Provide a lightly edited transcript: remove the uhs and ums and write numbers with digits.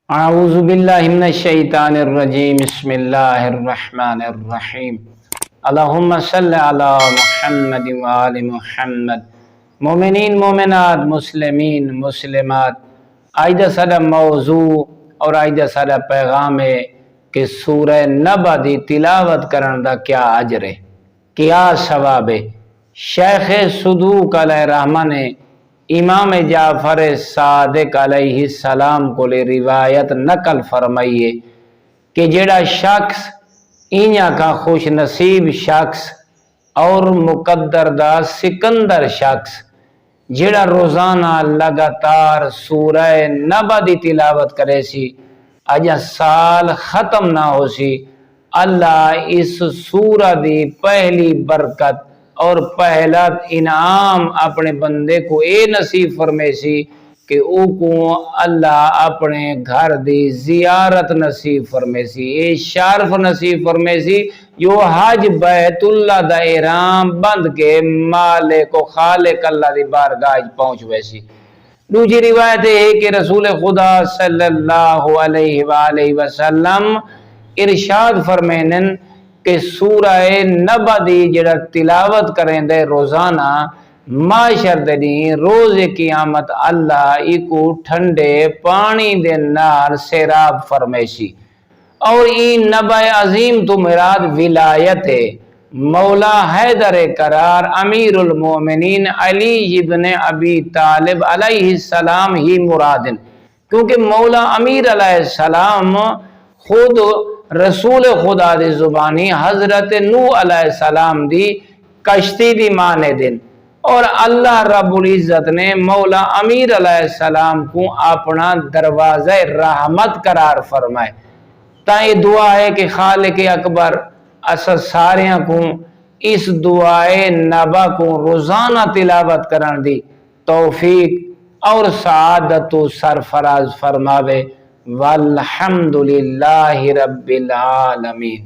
اعوذ باللہ من الشیطان الرجیم بسم اللہ الرحمن الرحیم اللہم صلی علی محمد وآل محمد۔ مومنین مومنات، مسلمین مسلمات، آج دا سارا موضوع اور آج دا سارا پیغام ہے کہ سورہ نبا دی تلاوت کرن دا کیا اجر ہے، کیا ثواب ہے۔ شیخ صدوق علیہ رحمہ نے امام جعفر صادق علیہ السلام کو لے روایت نقل فرمائیے کہ جڑا شخص اینیا کا خوش نصیب شخص اور مقدر دا سکندر شخص جڑا روزانہ لگاتار سورہ نبا دی تلاوت کرے سی، اجا سال ختم نہ ہو سی، اللہ اس سورہ دی پہلی برکت اور پہلا انعام اپنے بندے کو اے نصیب فرمے سی کہ او کو اللہ اپنے گھر دی زیارت نصیب فرمے سی، اے شرف نصیب فرمے سی جو حج بیت اللہ دا احرام بند کے مالک و خالق اللہ دی بارگاہ پہنچ ویسی۔ دوسری روایت ہے کہ رسول خدا صلی اللہ علیہ وآلہ وسلم ارشاد فرمینن کہ سورہ نبا دی جڑا تلاوت کریں دے روزانہ معاشر دنی روز قیامت اللہ ایکو ٹھنڈے پانی دے نار سیراب فرمیشی۔ اور این نبا عظیم تو مراد ولایت ہے۔ مولا حیدر قرار امیر المومنین علی ابن ابی طالب علیہ السلام ہی مرادن، کیونکہ مولا امیر علیہ السلام خود رسول خدا دی زبانی حضرت نوح علیہ السلام دی کشتی دی مانے دن، اور اللہ رب العزت نے مولا امیر علیہ السلام کو اپنا دروازہ رحمت قرار فرمائے۔ تا یہ دعا ہے کہ خالق اکبر اسد ساریاں کو اس دعائے نبا کو روزانہ تلاوت کرن دی توفیق اور سعادت و سرفراز فرماوے۔ والحمدللہ رب العالمین۔